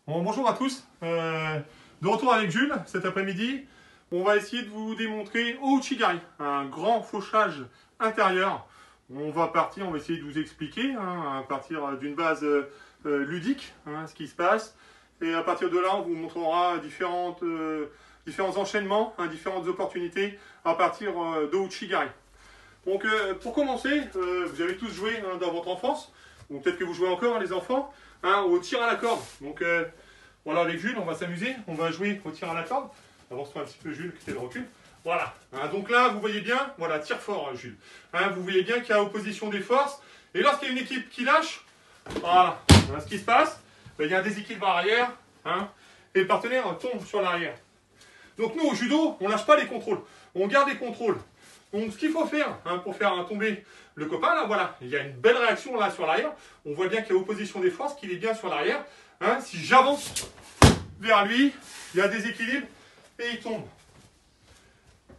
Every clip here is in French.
Bon, bonjour à tous, de retour avec Jules cet après-midi. On va essayer de vous démontrer Ouchigari, un grand fauchage intérieur. On va essayer de vous expliquer à partir d'une base ludique ce qui se passe. Et à partir de là, on vous montrera différents enchaînements, différentes opportunités à partir de Ouchigari. Donc pour commencer, vous avez tous joué dans votre enfance, ou peut-être que vous jouez encore les enfants, au tir à la corde. Donc voilà, avec Jules, on va s'amuser, on va jouer au tir à la corde. Avance-toi un petit peu Jules, que tu es de recul. Voilà, donc là vous voyez bien, voilà, tire fort Jules. Vous voyez bien qu'il y a opposition des forces. Et lorsqu'il y a une équipe qui lâche, voilà, ce qui se passe, il y a un déséquilibre arrière, et le partenaire tombe sur l'arrière. Donc nous au judo, on ne lâche pas les contrôles, on garde les contrôles. Donc ce qu'il faut faire pour faire tomber le copain, là voilà, il y a une belle réaction là sur l'arrière. On voit bien qu'il y a opposition des forces, qu'il est bien sur l'arrière. Si j'avance vers lui, il y a des équilibres et il tombe.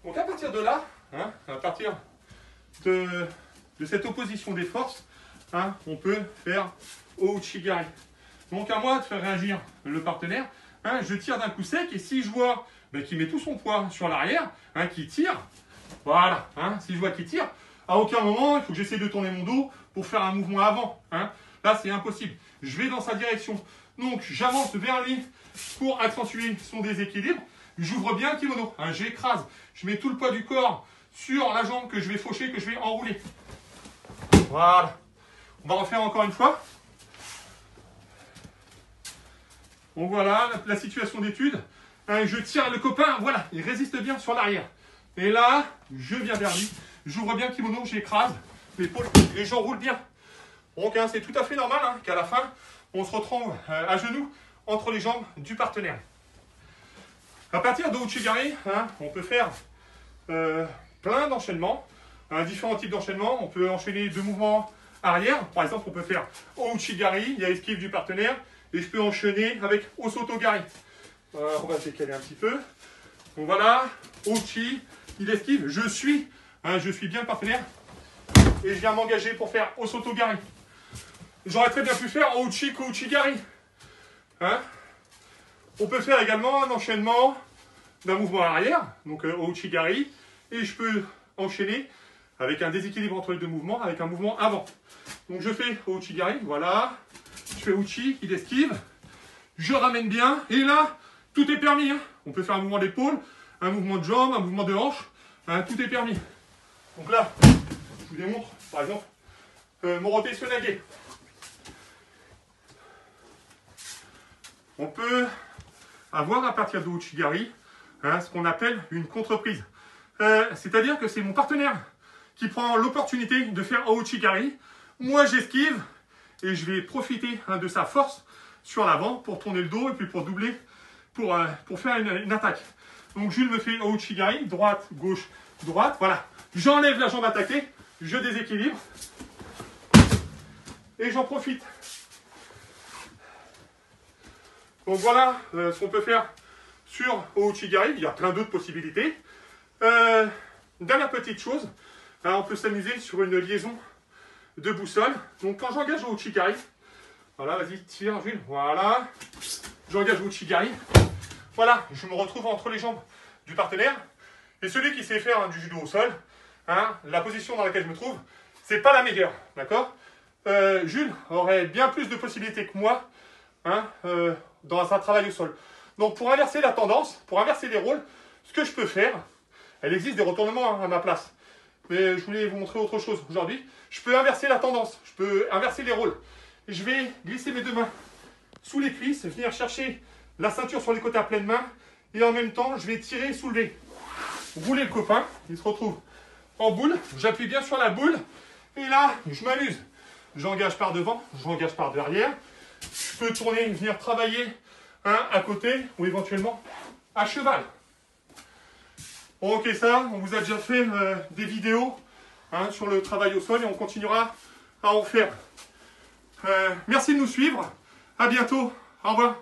Donc à partir de là, à partir de cette opposition des forces, on peut faire Ouchigari. Donc à moi de faire réagir le partenaire, je tire d'un coup sec et si je vois qu'il met tout son poids sur l'arrière, qu'il tire, voilà, si je vois qu'il tire, à aucun moment il faut que j'essaie de tourner mon dos pour faire un mouvement avant. Là c'est impossible. Je vais dans sa direction. Donc j'avance vers lui pour accentuer son déséquilibre. J'ouvre bien le kimono, j'écrase, je mets tout le poids du corps sur la jambe que je vais faucher, que je vais enrouler. Voilà. On va refaire encore une fois. Donc voilà la situation d'étude. Je tire le copain, voilà, il résiste bien sur l'arrière. Et là, je viens vers lui, j'ouvre bien le kimono, j'écrase l'épaule et j'enroule bien. Donc c'est tout à fait normal qu'à la fin, on se retrouve à genoux entre les jambes du partenaire. À partir de Ouchigari, on peut faire plein d'enchaînements, différents types d'enchaînements. On peut enchaîner deux mouvements arrière. Par exemple, on peut faire Ouchigari, il y a esquive du partenaire, et je peux enchaîner avec Osotogari. On va se décaler un petit peu. Donc voilà, Ouchi, il esquive, je suis bien le partenaire, et je viens m'engager pour faire Osotogari. J'aurais très bien pu faire Ouchi Kouchigari. On peut faire également un enchaînement d'un mouvement arrière, donc Ouchigari, et je peux enchaîner avec un déséquilibre entre les deux mouvements, avec un mouvement avant. Donc je fais Ouchigari, voilà, je fais Ouchi, il esquive, je ramène bien, et là, tout est permis. On peut faire un mouvement d'épaule, un mouvement de jambe, un mouvement de hanche, tout est permis. Donc là, je vous démontre, par exemple, mon rotation nage. On peut avoir à partir de Ouchigari ce qu'on appelle une contreprise. C'est-à-dire que c'est mon partenaire qui prend l'opportunité de faire Ouchigari. Moi, j'esquive et je vais profiter de sa force sur l'avant pour tourner le dos et puis pour doubler, pour faire une attaque. Donc, Jules me fait Ouchigari, droite, gauche, droite. Voilà. J'enlève la jambe attaquée, je déséquilibre et j'en profite. Donc voilà ce qu'on peut faire sur Ouchigari. Il y a plein d'autres possibilités. Dernière petite chose, on peut s'amuser sur une liaison de boussole. Donc quand j'engage Ouchigari, voilà, vas-y, tire Jules, voilà, j'engage Ouchigari. Voilà, je me retrouve entre les jambes du partenaire. Et celui qui sait faire du judo au sol, la position dans laquelle je me trouve, c'est pas la meilleure, d'accord. Jules aurait bien plus de possibilités que moi, dans un travail au sol. Donc pour inverser la tendance, pour inverser les rôles, ce que je peux faire, il existe des retournements à ma place. Mais je voulais vous montrer autre chose aujourd'hui. Je peux inverser la tendance, je peux inverser les rôles. Je vais glisser mes deux mains sous les cuisses, venir chercher la ceinture sur les côtés à pleine main, et en même temps, je vais tirer et soulever. Rouler le copain, il se retrouve en boule, j'appuie bien sur la boule, et là, je m'amuse. J'engage par devant, j'engage par derrière. Je peux tourner, venir travailler à côté ou éventuellement à cheval. Bon, ok, ça, on vous a déjà fait des vidéos sur le travail au sol et on continuera à en faire. Merci de nous suivre. À bientôt. Au revoir.